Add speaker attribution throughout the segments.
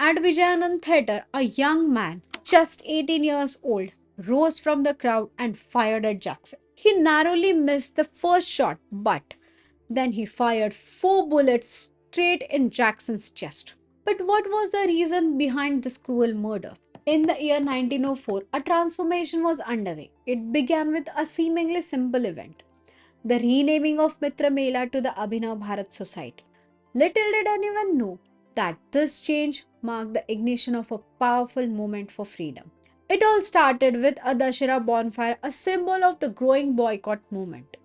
Speaker 1: at Vijayanand Theatre, a young man, just 18 years old, rose from the crowd and fired at Jackson. He narrowly missed the first shot, but then he fired 4 bullets straight in Jackson's chest. But what was the reason behind this cruel murder? In the year 1904, a transformation was underway. It began with a seemingly simple event, the renaming of Mitra Mela to the Abhinav Bharat Society. Little did anyone know that this change marked the ignition of a powerful movement for freedom. It all started with a Dashera bonfire, a symbol of the growing boycott movement.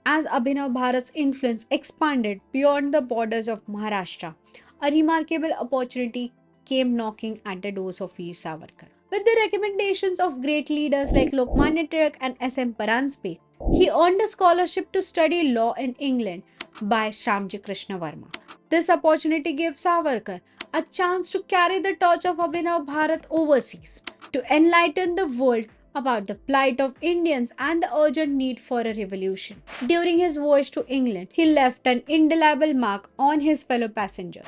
Speaker 1: As Abhinav Bharat's influence expanded beyond the borders of Maharashtra, a remarkable opportunity came knocking at the doors of Veer Savarkar. With the recommendations of great leaders like Lokmanya Tilak and S.M. Paranspe, he earned a scholarship to study law in England by Shamji Krishna Varma. This opportunity gave Savarkar a chance to carry the torch of Abhinav Bharat overseas, to enlighten the world about the plight of Indians and the urgent need for a revolution. During his voyage to England, he left an indelible mark on his fellow passengers,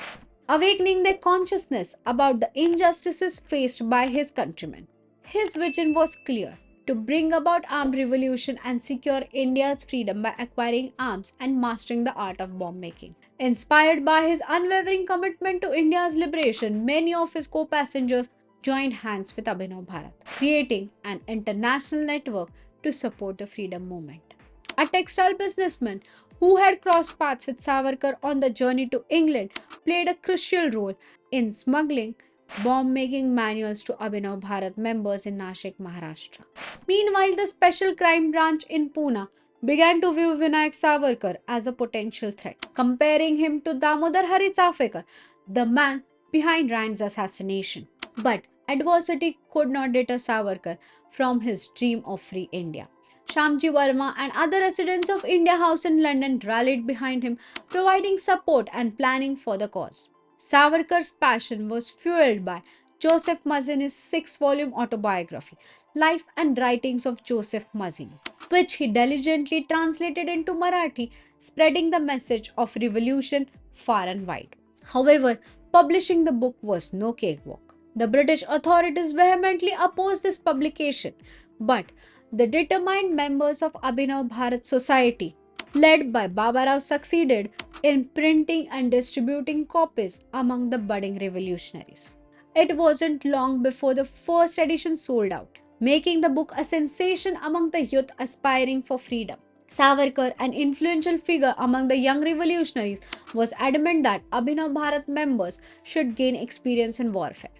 Speaker 1: awakening their consciousness about the injustices faced by his countrymen. His vision was clear: to bring about armed revolution and secure India's freedom by acquiring arms and mastering the art of bomb making. Inspired by his unwavering commitment to India's liberation, many of his co-passengers joined hands with Abhinav Bharat, creating an international network to support the freedom movement. A textile businessman who had crossed paths with Savarkar on the journey to England played a crucial role in smuggling bomb making manuals to Abhinav Bharat members in Nashik, Maharashtra. Meanwhile, the Special Crime Branch in Pune began to view Vinayak Savarkar as a potential threat, comparing him to Damodar Hari Chafekar, the man behind Rand's assassination. But adversity could not deter Savarkar from his dream of free India. Shamji Verma and other residents of India House in London rallied behind him, providing support and planning for the cause. Savarkar's passion was fueled by Joseph Mazzini's 6 volume autobiography, Life and Writings of Joseph Mazzini, which he diligently translated into Marathi, spreading the message of revolution far and wide. However, publishing the book was no cakewalk. The British authorities vehemently opposed this publication, but the determined members of Abhinav Bharat Society, led by Baba Rao, succeeded in printing and distributing copies among the budding revolutionaries. It wasn't long before the first edition sold out, making the book a sensation among the youth aspiring for freedom. Savarkar, an influential figure among the young revolutionaries, was adamant that Abhinav Bharat members should gain experience in warfare.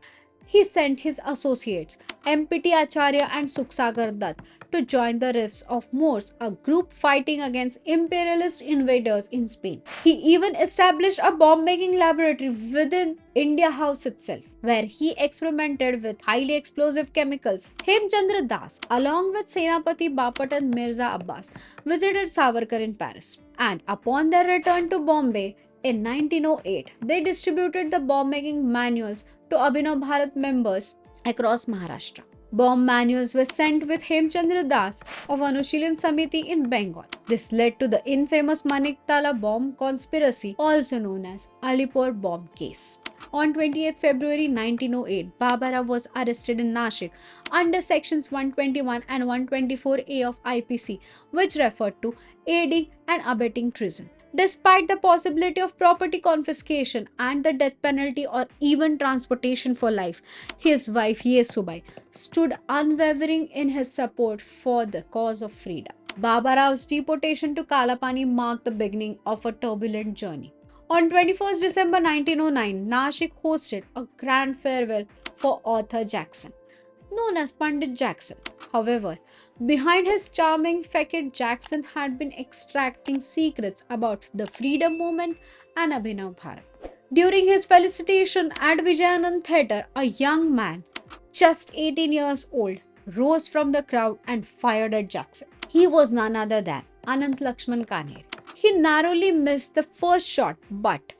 Speaker 1: He sent his associates, M.P.T. Acharya and Suksagar Dutt, to join the Rifts of Moors, a group fighting against imperialist invaders in Spain. He even established a bomb-making laboratory within India House itself, where he experimented with highly explosive chemicals. Hemchandra Das, along with Senapati Bapat and Mirza Abbas, visited Savarkar in Paris. And upon their return to Bombay in 1908, they distributed the bomb-making manuals to Abhinav Bharat members across Maharashtra. Bomb manuals were sent with Hemchandra Das of Anushilin Samiti in Bengal. This led to the infamous Maniktala bomb conspiracy, also known as Alipur bomb case. On 28 February 1908, Baba Rao was arrested in Nashik under sections 121 and 124A of IPC, which referred to aiding and abetting treason. Despite the possibility of property confiscation and the death penalty or even transportation for life, his wife Yesubai stood unwavering in his support for the cause of freedom. Baba Rao's deportation to Kalapani marked the beginning of a turbulent journey. On 21st December 1909, Nashik hosted a grand farewell for author Jackson, known as Pandit Jackson. However, behind his charming facade, Jackson had been extracting secrets about the freedom movement and Abhinav Bharat. During his felicitation at Vijayanand Theatre, a young man, just 18 years old, rose from the crowd and fired at Jackson. He was none other than Anant Lakshman Kanhere. He narrowly missed the first shot, but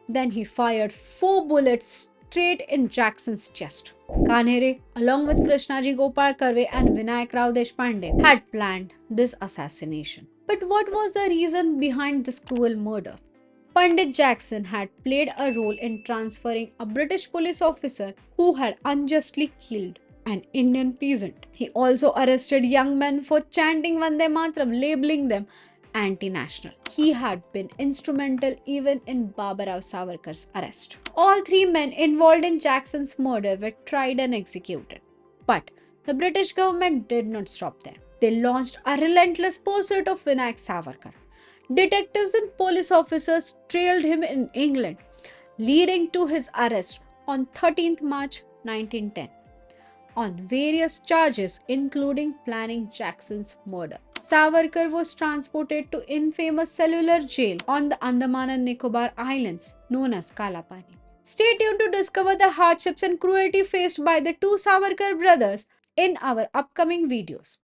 Speaker 1: then he fired 4 bullets straight in Jackson's chest. Kanhere, along with Krishnaji Gopal Karve and Vinayak Rao Deshpande, had planned this assassination. But what was the reason behind this cruel murder? Pandit Jackson had played a role in transferring a British police officer who had unjustly killed an Indian peasant. He also arrested young men for chanting Vande Mataram, labeling them anti-national. He had been instrumental even in Babarao Savarkar's arrest. All three men involved in Jackson's murder were tried and executed. But the British government did not stop there. They launched a relentless pursuit of Vinayak Savarkar. Detectives and police officers trailed him in England, leading to his arrest on 13th March 1910 on various charges, including planning Jackson's murder. Savarkar was transported to infamous cellular jail on the Andaman and Nicobar Islands, known as Kalapani. Stay tuned to discover the hardships and cruelty faced by the two Savarkar brothers in our upcoming videos.